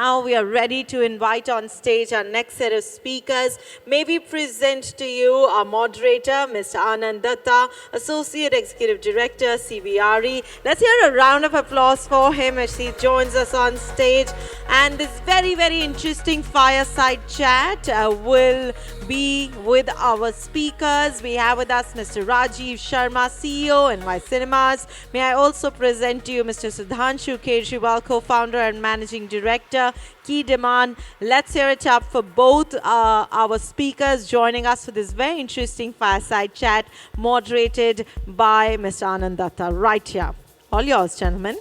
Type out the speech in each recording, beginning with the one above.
now we are ready to invite on stage our next set of speakers. May we present to you our moderator, Mr. Anand Datta, Associate Executive Director, CBRE. Let's hear a round of applause for him as he joins us on stage. And this very, very interesting fireside chat will be with our speakers. We have with us Mr. Rajiv Sharma, CEO, NY Cinemas. May I also present to you Mr. Sudhanshu Kejriwal, co-founder and managing director, Key Demand. Let's hear it up for both our speakers joining us for this very interesting fireside chat, moderated by Mr. Anand Datta. Right here. All yours, gentlemen.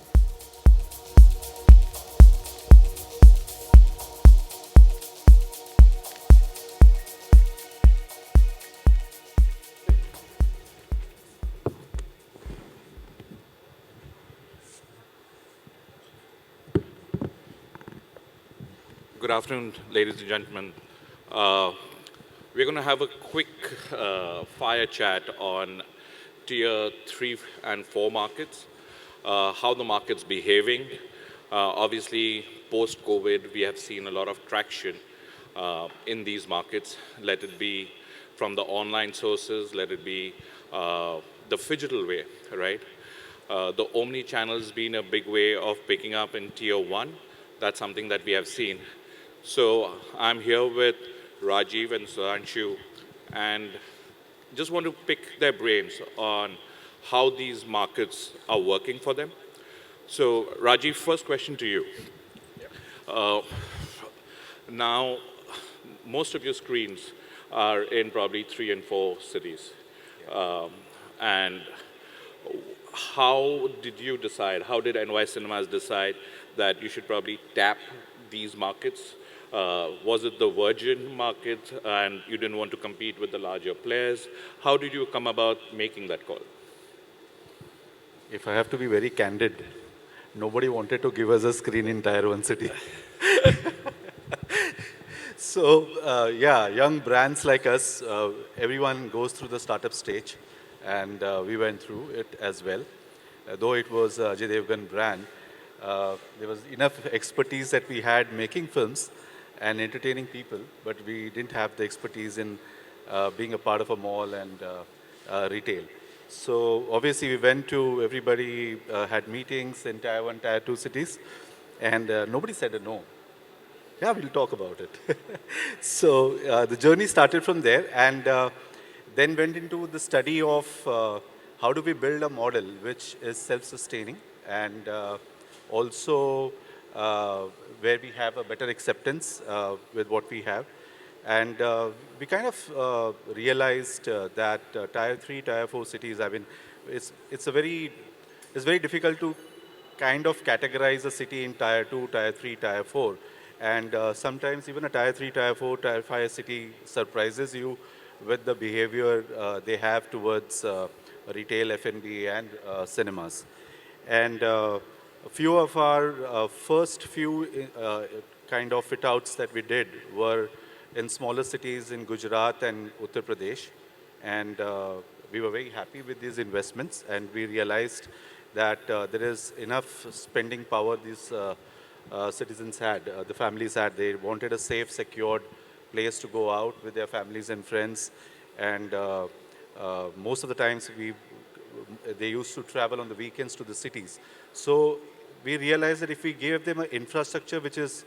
Good afternoon, ladies and gentlemen. We're going to have a quick fire chat on tier 3 and 4 markets, how the market's behaving. Obviously, post-COVID, we have seen a lot of traction in these markets, let it be from the online sources, let it be the phygital way, right? The omni-channel has been a big way of picking up in tier 1. That's something that we have seen. So I'm here with Rajiv and Sudhanshu and just want to pick their brains on how these markets are working for them. So Rajiv, first question to you. Now, most of your screens are in probably 3 and 4 cities. And how did you decide, how did NY Cinemas decide that you should probably tap these markets? Was it the virgin market and you didn't want to compete with the larger players? How did you come about making that call? If I have to be very candid, nobody wanted to give us a screen in Tier 1 city. So, yeah, young brands like us, everyone goes through the startup stage, and we went through it as well. Though it was Ajay Devgan brand, there was enough expertise that we had making films and entertaining people, but we didn't have the expertise in being a part of a mall and retail. So obviously we went to, everybody had meetings in Tier 1, Tier 2 cities, and nobody said a no. Yeah, we'll talk about it. So the journey started from there, and then went into the study of how do we build a model which is self-sustaining and also where we have a better acceptance with what we have. And we kind of realized that Tier 3, Tier 4 cities, I mean, it's very difficult to kind of categorize a city in Tier 2, Tier 3, Tier 4. And sometimes even a Tier 3, Tier 4, Tier 5 city surprises you with the behavior they have towards retail, F&B, and cinemas. And a few of our first few kind of fit-outs that we did were in smaller cities in Gujarat and Uttar Pradesh. And we were very happy with these investments, and we realized that there is enough spending power these citizens had, the families had. They wanted a safe, secured place to go out with their families and friends. And most of the times they used to travel on the weekends to the cities. So we realized that if we gave them an infrastructure which is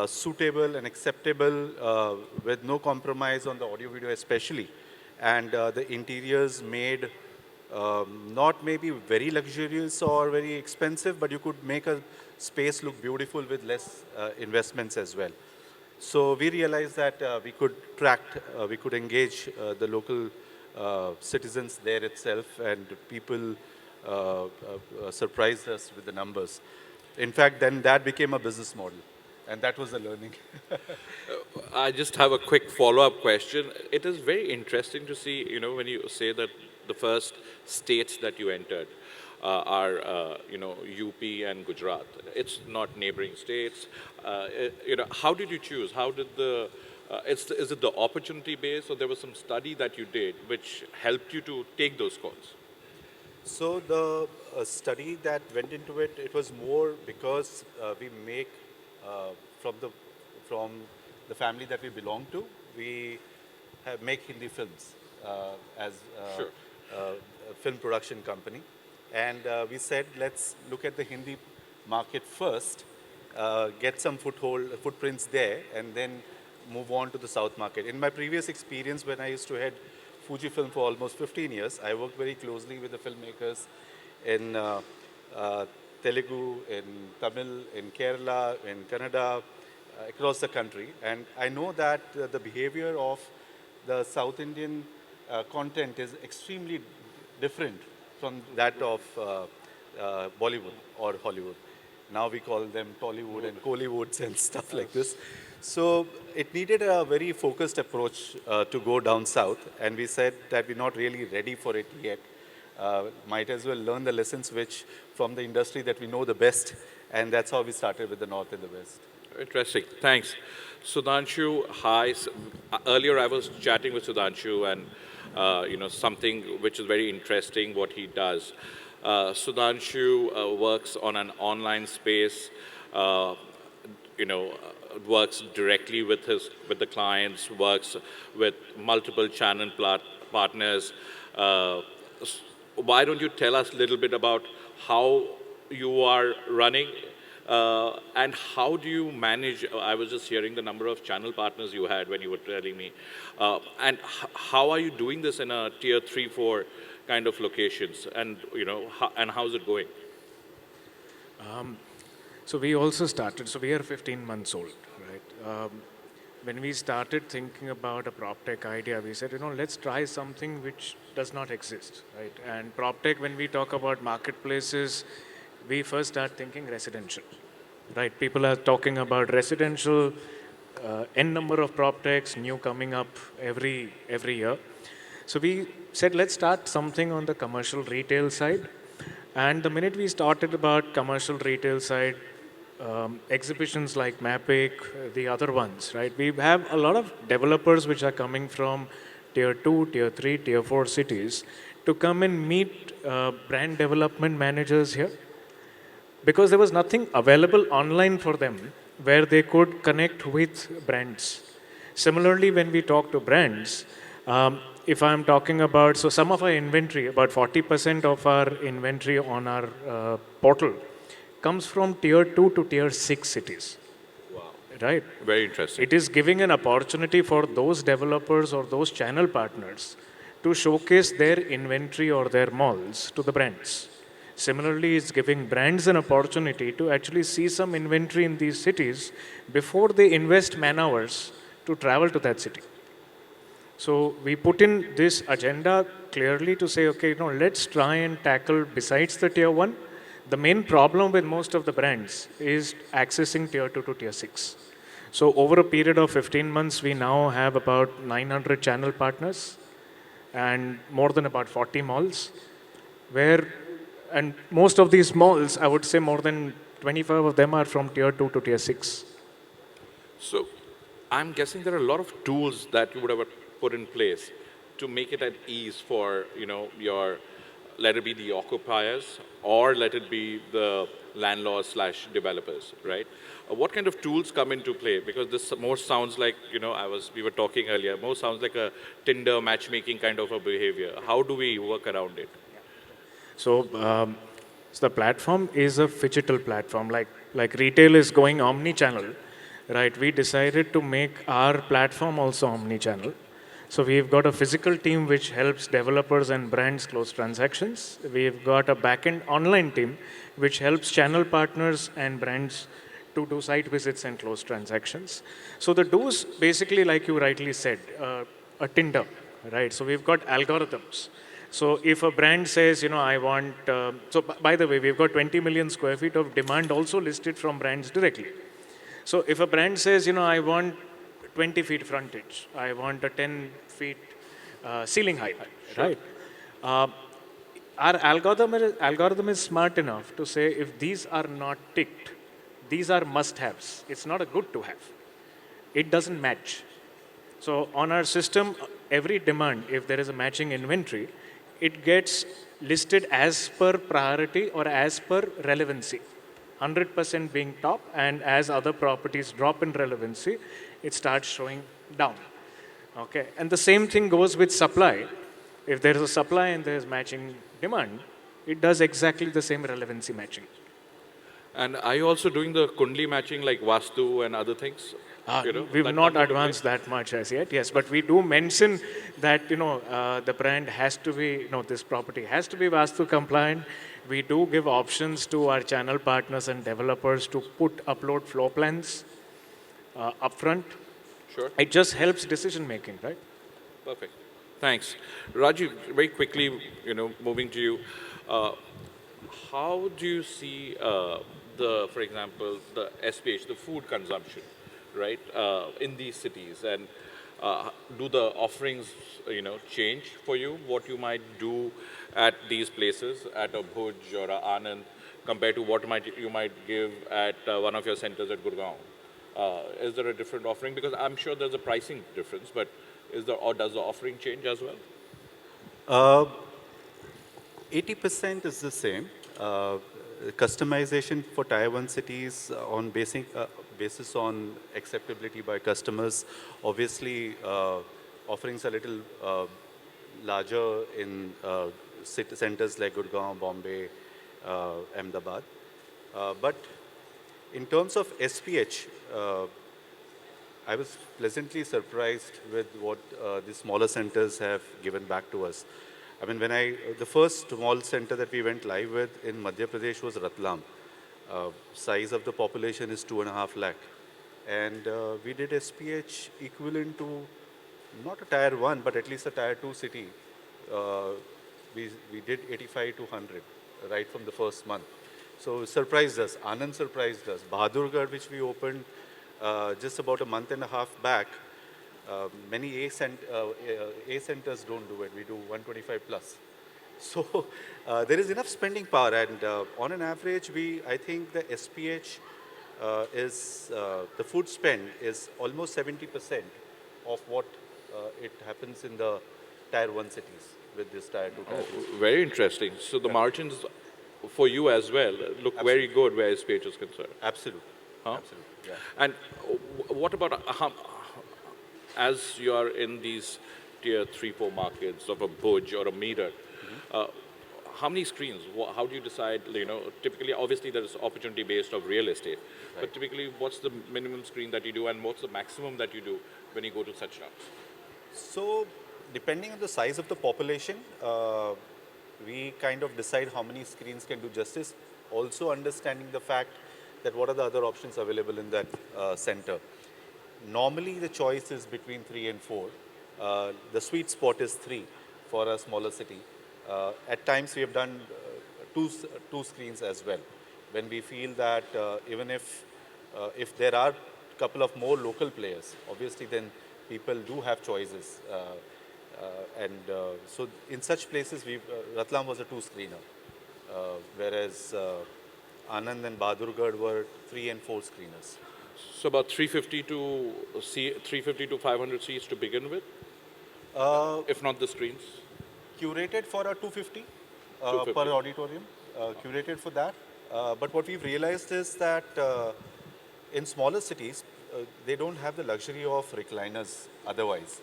suitable and acceptable with no compromise on the audio video especially, and the interiors made not maybe very luxurious or very expensive, but you could make a space look beautiful with less investments as well. So we realized that we could engage the local citizens there itself, and people surprised us with the numbers. In fact, then that became a business model, and that was the learning. I just have a quick follow-up question. It is very interesting to see, you know, when you say that the first states that you entered are, you know, UP and Gujarat. It's not neighboring states. You know, how did you choose? How did the, is it the opportunity base, or there was some study that you did which helped you to take those calls? So the study that went into it, it was more because we make from the family that we belong to, we make Hindi films as Sure. a film production company. And we said, let's look at the Hindi market first, get some footprints there, and then move on to the South market. In my previous experience, when I used to head Fujifilm for almost 15 years, I worked very closely with the filmmakers in Telugu, in Tamil, in Kerala, in Kannada, across the country. And I know that the behavior of the South Indian content is extremely different from that of Bollywood or Hollywood. Now we call them Tollywood and Kollywoods and stuff like this. So it needed a very focused approach to go down south, and we said that we're not really ready for it yet. Might as well learn the lessons which from the industry that we know the best, and that's how we started with the north and the west. Interesting. Thanks. Sudhanshu, hi. Earlier I was chatting with Sudhanshu and, something which is very interesting what he does. Sudhanshu works on an online space, works directly with the clients, works with multiple channel partners. Why don't you tell us a little bit about how you are running and how do you manage? I was just hearing the number of channel partners you had when you were telling me. And how are you doing this in a tier 3, 4 kind of locations? And, and how's it going? So we also started, so we are 15 months old, right? When we started thinking about a prop tech idea, we said, let's try something which does not exist, right? And prop tech, when we talk about marketplaces, we first start thinking residential, right? People are talking about residential, n number of prop techs, new coming up every year. So we said, let's start something on the commercial retail side. And the minute we started about commercial retail side, exhibitions like Mapic, the other ones, right? We have a lot of developers which are coming from tier 2, tier 3, tier 4 cities to come and meet brand development managers here, because there was nothing available online for them where they could connect with brands. Similarly, when we talk to brands, if I'm talking about, so some of our inventory, about 40% of our inventory on our portal comes from tier 2 to tier 6 cities. Wow. Right? Very interesting. It is giving an opportunity for those developers or those channel partners to showcase their inventory or their malls to the brands. Similarly, it's giving brands an opportunity to actually see some inventory in these cities before they invest man-hours to travel to that city. So we put in this agenda clearly to say, okay, let's try and tackle, besides the tier 1, the main problem with most of the brands is accessing tier 2 to tier 6. So over a period of 15 months, we now have about 900 channel partners and more than about 40 malls, and most of these malls, I would say more than 25 of them are from tier 2 to tier 6. So I'm guessing there are a lot of tools that you would have put in place to make it at ease for, let it be the occupiers or let it be the landlords / developers, right? What kind of tools come into play? Because this more sounds like, we were talking earlier, more sounds like a Tinder matchmaking kind of a behavior. How do we work around it? So the platform is a phygital platform, like retail is going omni-channel, right? We decided to make our platform also omni-channel. So we've got a physical team which helps developers and brands close transactions. We've got a backend online team which helps channel partners and brands to do site visits and close transactions. So the do's basically, like you rightly said, a Tinder, right? So we've got algorithms. So if a brand says, I want, by the way, we've got 20 million square feet of demand also listed from brands directly. So if a brand says, I want 20 feet frontage, I want a 10 feet ceiling height, right? Our algorithm is smart enough to say if these are not ticked, these are must-haves. It's not a good to have. It doesn't match. So on our system, every demand, if there is a matching inventory, it gets listed as per priority or as per relevancy. 100% being top, and as other properties drop in relevancy, it starts showing down. Okay, and the same thing goes with supply. If there is a supply and there is matching demand, it does exactly the same relevancy matching. And are you also doing the Kundli matching like Vastu and other things? We've That not comes into play? advanced that much as yet, yes, but we do mention that the brand has to be, this property has to be Vastu compliant. We do give options to our channel partners and developers to upload floor plans upfront. Sure. It just helps decision making, right? Perfect. Thanks. Rajiv, very quickly, moving to you. How do you see for example, the SPH, the food consumption, right, in these cities? And do the offerings, change for you? What you might do at these places, at a Bhuj or a Anand, compared to what you might give at one of your centers at Gurgaon? Is there a different offering? Because I'm sure there's a pricing difference, but does the offering change as well? 80% is the same. Customization for Tier 1 cities on basis on acceptability by customers. Obviously, offerings are a little larger in city centers like Gurgaon, Bombay, Ahmedabad. But in terms of SPH, I was pleasantly surprised with what the smaller centers have given back to us. I mean, the first small center that we went live with in Madhya Pradesh was Ratlam. Size of the population is 2.5 lakh. And we did SPH equivalent to not a Tier 1, but at least a Tier 2 city. We did 85 to 100 right from the first month. So it surprised us. Anand surprised us. Bahadurgarh, which we opened just about a month and a half back, many A centers don't do it. We do 125 plus. So there is enough spending power, and on an average, I think the SPH the food spend is almost 70% of what it happens in the Tier 1 cities with this Tier 2, Tier 3. Very interesting. So the margins for you as well look very good where SPH is concerned. Absolutely. Huh? Absolutely. Yeah. And what about as you are in these tier 3, 4 markets of a Bhuj or a Meerut, how many screens? How do you decide? Typically, obviously, there is opportunity based of real estate. Right. But typically, what's the minimum screen that you do, and what's the maximum that you do when you go to such shops? So, depending on the size of the population, we kind of decide how many screens can do justice. Also, understanding the fact that what are the other options available in that center. Normally, the choice is between 3 and 4. The sweet spot is 3 for a smaller city. At times, we have done two screens as well. When we feel that even if there are a couple of more local players, obviously then people do have choices. So in such places, Ratlam was a 2-screener, whereas Anand and Bahadurgarh were 3 and 4 screeners. So about 350 to 500 seats to begin with, if not the screens. Curated for a 250 per auditorium, curated for that. But what we've realized is that in smaller cities, they don't have the luxury of recliners otherwise.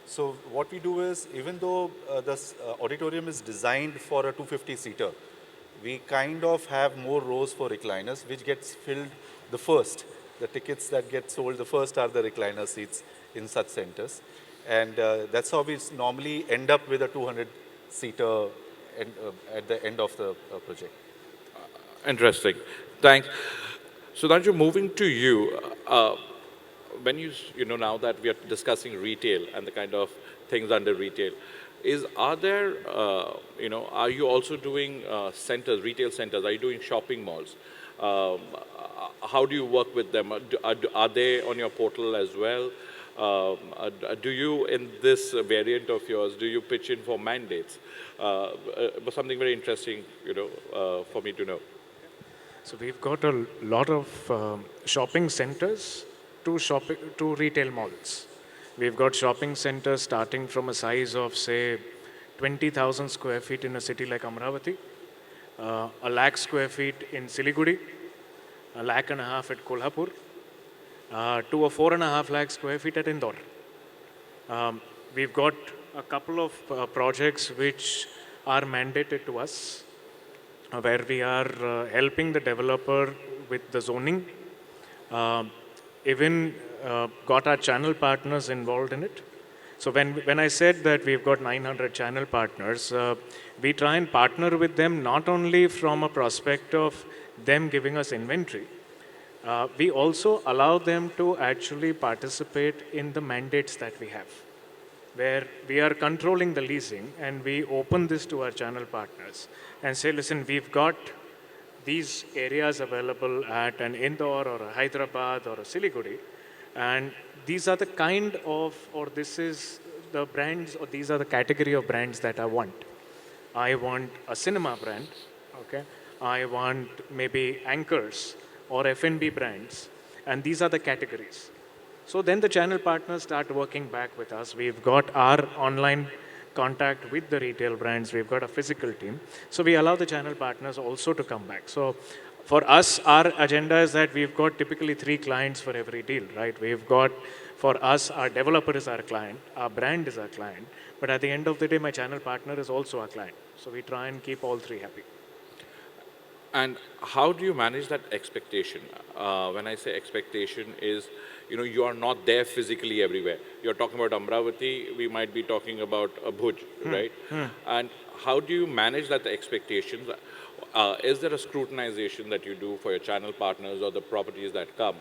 So what we do is, even though this auditorium is designed for a 250-seater, we kind of have more rows for recliners, which gets filled the first. The tickets that get sold the first are the recliner seats in such centers. And that's how we normally end up with a 200-seater at the end of the project. Interesting. Thanks. Sudhanshu, moving to you, when now that we are discussing retail and the kind of things under retail, are you also doing retail centers? Are you doing shopping malls? How do you work with them? Are they on your portal as well? Do you, in this variant of yours, do you pitch in for mandates? Something very interesting, for me to know. So we've got a lot of shopping centers to retail malls. We've got shopping centers starting from a size of, say, 20,000 square feet in a city like Amravati, a lakh square feet in Siliguri, 1.5 lakh at Kolhapur, to a 4.5 lakh square feet at Indore. We've got a couple of projects which are mandated to us, where we are helping the developer with the zoning, even got our channel partners involved in it. So when I said that we've got 900 channel partners, we try and partner with them not only from a prospect of them giving us inventory, we also allow them to actually participate in the mandates that we have, where we are controlling the leasing and we open this to our channel partners and say, listen, we've got these areas available at an Indore or a Hyderabad or a Siliguri, and these are the kind of, or this is the brands, or these are the category of brands that I want. I want a cinema brand, okay? I want maybe anchors or F&B brands, and these are the categories. So then the channel partners start working back with us. We've got our online contact with the retail brands. We've got a physical team. So we allow the channel partners also to come back. So for us, our agenda is that we've got typically 3 clients for every deal, right? We've got, for us, our developer is our client, our brand is our client, but at the end of the day, my channel partner is also our client. So we try and keep all 3 happy. And how do you manage that expectation? When I say expectation is, you are not there physically everywhere. You're talking about Amravati, we might be talking about Bhuj, right? And how do you manage that expectations? Is there a scrutinization that you do for your channel partners or the properties that come?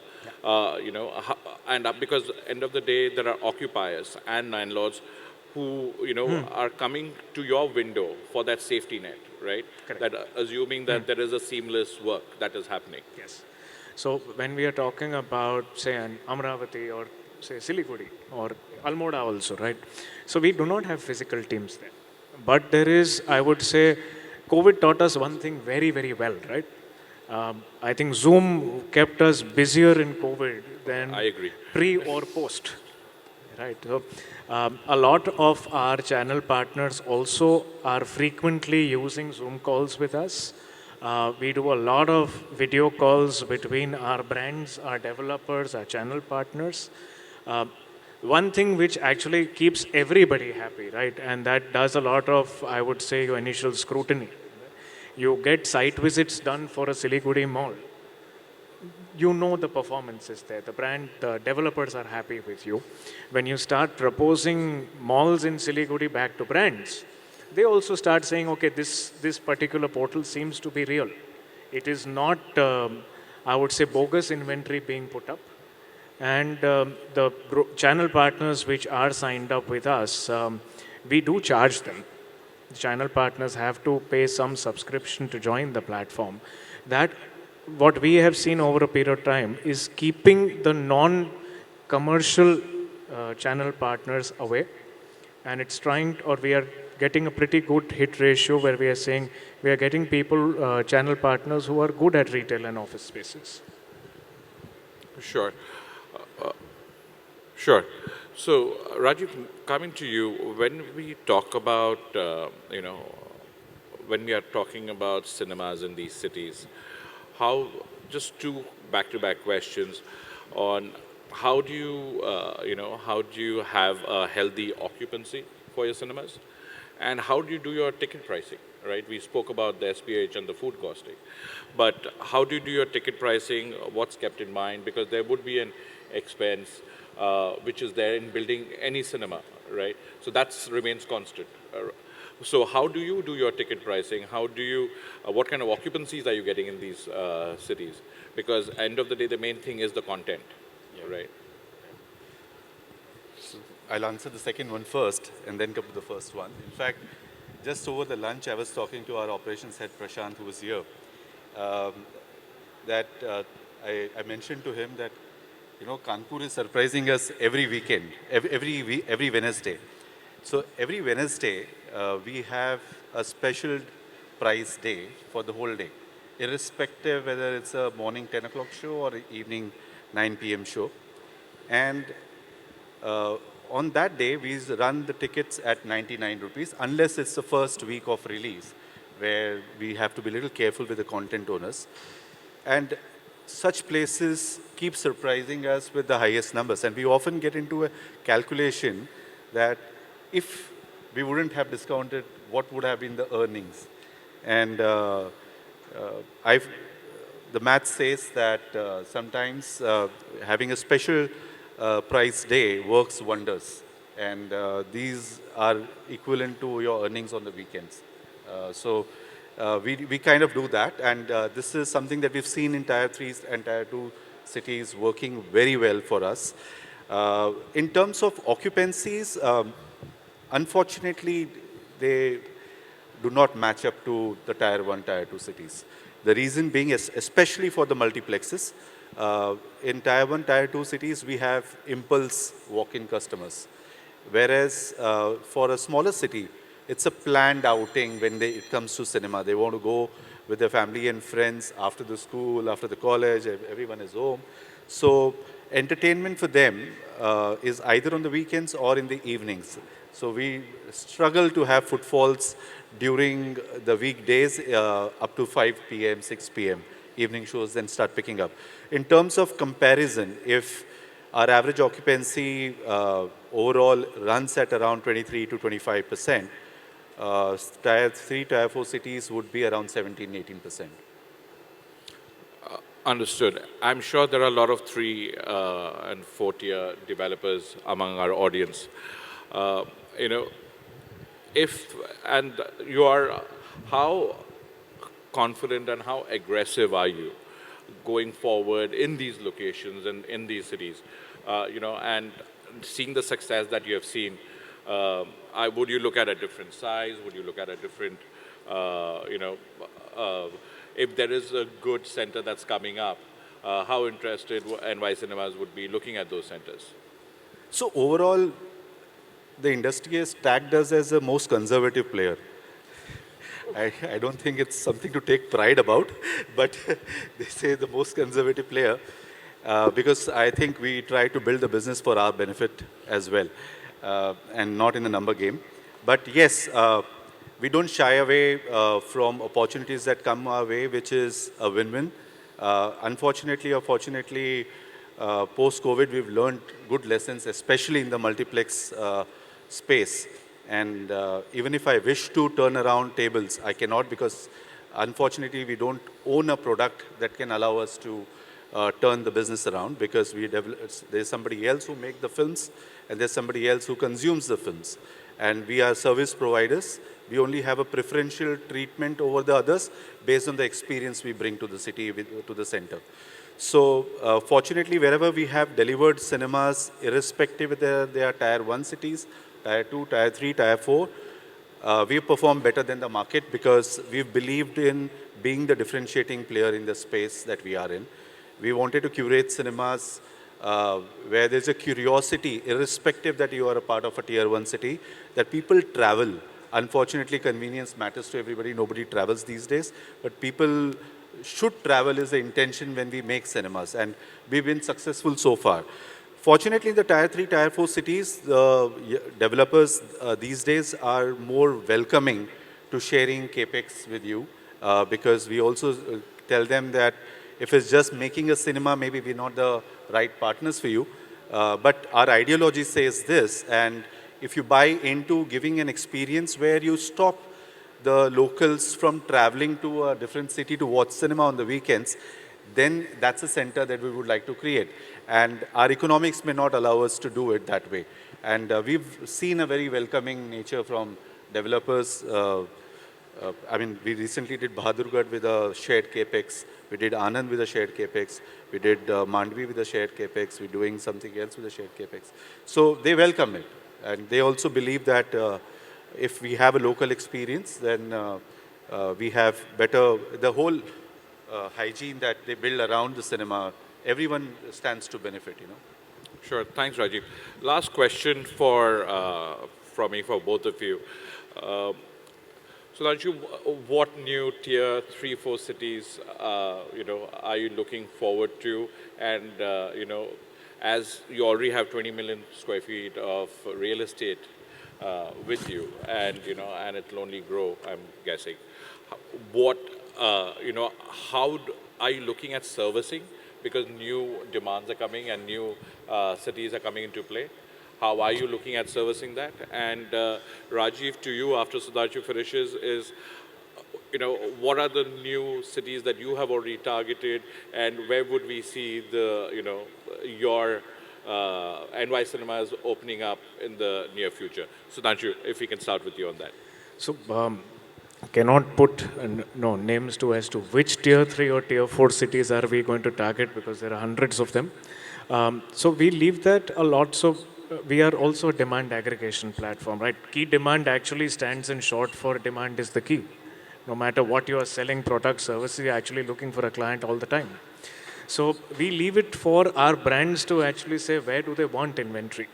Because end of the day, there are occupiers and landlords who, are coming to your window for that safety net, right? Correct. That assuming that there is a seamless work that is happening. Yes. So when we are talking about, say, an Amravati or, say, Siliguri or Almoda also, right? So we do not have physical teams there. But there is, I would say, COVID taught us one thing very, very well, right? I think Zoom kept us busier in COVID than I agree. pre or post, right? So a lot of our channel partners also are frequently using Zoom calls with us. We do a lot of video calls between our brands, our developers, our channel partners. One thing which actually keeps everybody happy, right? And that does a lot of, I would say, your initial scrutiny. You get site visits done for a Siliguri mall. You know the performance is there. The brand, the developers are happy with you. When you start proposing malls in Siliguri back to brands, they also start saying, okay, this particular portal seems to be real. It is not, I would say, bogus inventory being put up. And the channel partners which are signed up with us, we do charge them. The channel partners have to pay some subscription to join the platform. That, what we have seen over a period of time, is keeping the non-commercial channel partners away. And it's trying, or we are getting a pretty good hit ratio where we are saying we are getting people, channel partners who are good at retail and office spaces. Sure. Sure. So, Rajiv, coming to you, when we talk about, when we are talking about cinemas in these cities, how, just 2 back-to-back questions on how do you, how do you have a healthy occupancy for your cinemas? And how do you do your ticket pricing, right? We spoke about the SPH and the food costing. But how do you do your ticket pricing? What's kept in mind? Because there would be an expense which is there in building any cinema, right? So that remains constant. So how do you do your ticket pricing? How do you, what kind of occupancies are you getting in these cities? Because end of the day, the main thing is the content, right? So I'll answer the second one first and then come to the first one. In fact, just over the lunch, I was talking to our operations head, Prashant, who was here, that I mentioned to him that, Kanpur is surprising us every weekend, every Wednesday. So every Wednesday, we have a special price day for the whole day, irrespective whether it's a morning 10 o'clock show or evening 9 p.m. show. And on that day, we run the tickets at 99 rupees, unless it's the first week of release, where we have to be a little careful with the content owners. And such places keep surprising us with the highest numbers. And we often get into a calculation that if we wouldn't have discounted, what would have been the earnings? And I've, the math says that sometimes having a special price day works wonders. And these are equivalent to your earnings on the weekends. We kind of do that. And this is something that we've seen in Tier 3 and Tier 2 cities working very well for us. In terms of occupancies, unfortunately, they do not match up to the Tier 1, Tier 2 cities. The reason being, is, especially for the multiplexes, in Tier 1, Tier 2 cities, we have impulse walk-in customers. Whereas for a smaller city, it's a planned outing when it comes to cinema. They want to go with their family and friends after the school, after the college, everyone is home. So entertainment for them is either on the weekends or in the evenings. So we struggle to have footfalls during the weekdays up to 5 p.m., 6 p.m. Evening shows then start picking up. In terms of comparison, if our average occupancy overall runs at around 23 to 25%, Tier 3, Tier 4 cities would be around 17, 18%. Understood. I'm sure there are a lot of 3 and 4 tier developers among our audience. You know, you are, how confident and how aggressive are you going forward in these locations and in these cities? You know, and seeing the success that you have seen, would you look at a different size? Would you look at a different, you know, if there is a good center that's coming up, how interested NY Cinemas would be looking at those centers? So overall, the industry has tagged us as the most conservative player. I don't think it's something to take pride about, but they say the most conservative player because I think we try to build the business for our benefit as well and not in a number game. But yes, we don't shy away from opportunities that come our way, which is a win-win. Unfortunately or fortunately, post-COVID, we've learned good lessons, especially in the multiplex space. And even if I wish to turn around tables, I cannot because unfortunately we don't own a product that can allow us to turn the business around because there's somebody else who makes the films and there's somebody else who consumes the films. And we are service providers. We only have a preferential treatment over the others based on the experience we bring to the city, to the center. So fortunately, wherever we have delivered cinemas, irrespective whether they are Tier 1 cities, Tier 2, Tier 3, Tier 4, we perform better than the market because we've believed in being the differentiating player in the space that we are in. We wanted to curate cinemas where there's a curiosity, irrespective that you are a part of a Tier 1 city, that people travel. Unfortunately, convenience matters to everybody. Nobody travels these days. But people should travel is the intention when we make cinemas. And we've been successful so far. Fortunately, in the Tier 3, Tier 4 cities, the developers these days are more welcoming to sharing CapEx with you because we also tell them that if it's just making a cinema, maybe we're not the right partners for you. But our ideology says this, and if you buy into giving an experience where you stop the locals from traveling to a different city to watch cinema on the weekends, then that's a center that we would like to create. And our economics may not allow us to do it that way. And we've seen a very welcoming nature from developers. I mean, we recently did Bahadurgarh with a shared capex. We did Anand with a shared capex. We did Mandvi with a shared capex. We're doing something else with a shared capex. So they welcome it. And they also believe that if we have a local experience, then we have better, the whole hygiene that they build around the cinema, everyone stands to benefit, you know. Sure. Thanks, Rajiv. Last question from me for both of you. So, Rajiv, what new Tier 3, 4 cities, you know, are you looking forward to? And, you know, as you already have 20 million square feet of real estate with you, and, you know, and it'll only grow, I'm guessing. What, you know, how are you looking at servicing because new demands are coming and new cities are coming into play. How are you looking at servicing that? And Rajiv, to you, after Sudhanshu finishes, is what are the new cities that you have already targeted, and where would we see the, your NY cinemas opening up in the near future? Sudhanshu, if we can start with you on that. So, cannot put names to as to which tier 3 or tier 4 cities are we going to target, because there are hundreds of them. So we leave that a lot. So we are also a demand aggregation platform, right? Key demand actually stands in short for demand is the key. No matter what you are selling, product, services, you're actually looking for a client all the time. So we leave it for our brands to actually say where do they want inventory.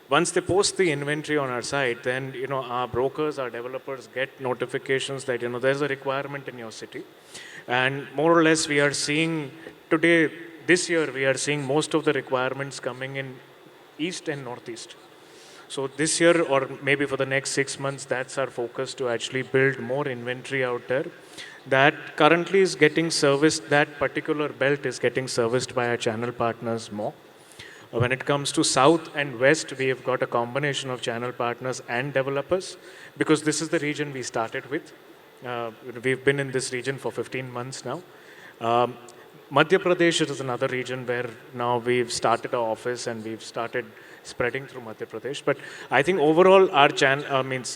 Once they post the inventory on our site, then our brokers, our developers get notifications that there's a requirement in your city, and more or less we are seeing today, this year, we are seeing most of the requirements coming in east and northeast. So this year, or maybe for the next 6 months, that's our focus, to actually build more inventory out there. That currently is getting serviced, that particular belt is getting serviced by our channel partners more. When it comes to south and west, we have got a combination of channel partners and developers, because this is the region we started with. We've been in this region for 15 months now. Madhya Pradesh is another region where now we've started our office and we've started spreading through Madhya Pradesh. But I think overall our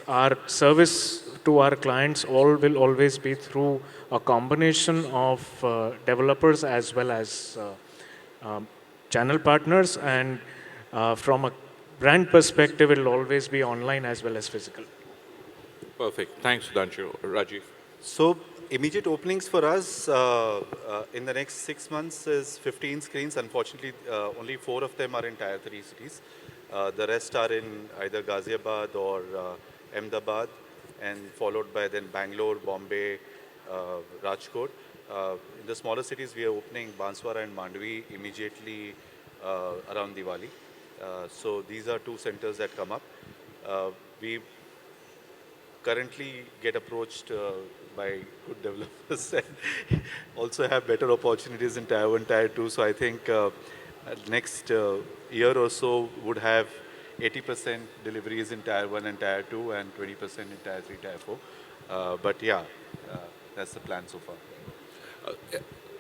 our service to our clients will always be through a combination of developers as well as channel partners, and from a brand perspective, it will always be online as well as physical. Perfect. Thanks, Sudhanshu. Rajiv. So immediate openings for us in the next 6 months is 15 screens. Unfortunately, only 4 of them are in tier 3 cities. The rest are in either Ghaziabad or Ahmedabad, and followed by then Bangalore, Bombay, Rajkot. In the smaller cities, we are opening Banswara and Mandvi immediately around Diwali. So these are 2 centers that come up. We currently get approached by good developers and also have better opportunities in tier 1, tier 2. So I think next year or so would have 80% deliveries in tier 1 and tier 2 and 20% in tier 3, tier 4. But yeah, that's the plan so far.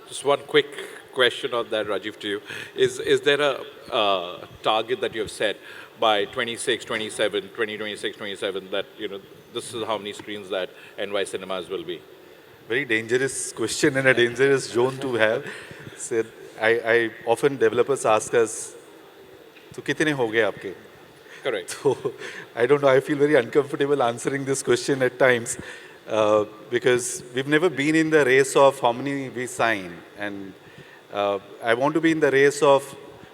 Just one quick question on that, Rajiv, to you. Is there a target that you have set by 26, 27, 2026, 27 that, this is how many screens that NY cinemas will be? Very dangerous question and a dangerous zone to have. So I often, developers ask us, so kitne ho gaye aapke? Correct. So I don't know, I feel very uncomfortable answering this question at times. Because we've never been in the race of how many we sign, and I want to be in the race of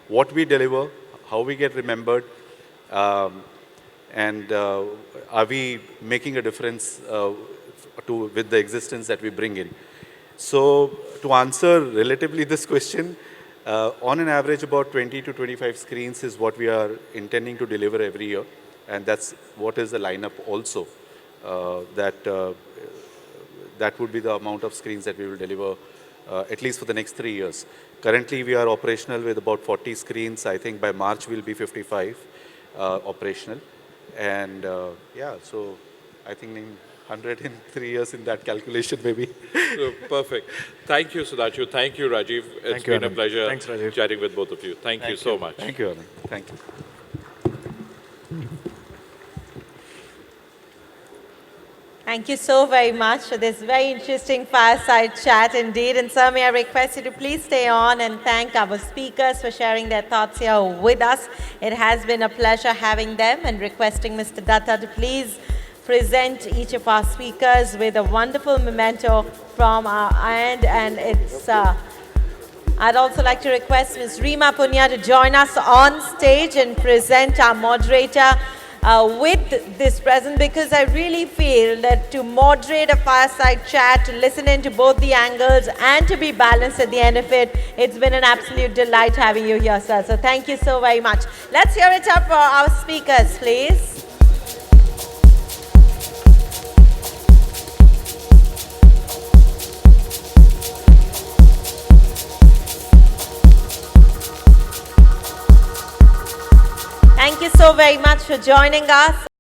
what we deliver, how we get remembered, and are we making a difference with the existence that we bring in. So to answer relatively this question, on an average about 20 to 25 screens is what we are intending to deliver every year, and that's what is the lineup also. That would be the amount of screens that we will deliver at least for the next 3 years. Currently, we are operational with about 40 screens. I think by March we'll be 55 operational. And yeah, so I think in 100 in 3 years in that calculation maybe. So, perfect. Thank you, Sudhanshu. Thank you, Rajiv. It's been a pleasure chatting with both of you. Thank you so much. Thank you, Anand. Thank you. Thank you so very much for this very interesting fireside chat indeed. And sir, may I request you to please stay on and thank our speakers for sharing their thoughts here with us. It has been a pleasure having them, and requesting Mr. Datta to please present each of our speakers with a wonderful memento from our end. And it's, I'd also like to request Ms. Rima Punya to join us on stage and present our moderator with this present, because I really feel that to moderate a fireside chat, to listen into both the angles and to be balanced at the end of it, it's been an absolute delight having you here, sir. So thank you so very much. Let's hear it up for our speakers, please. Thank you so very much for joining us.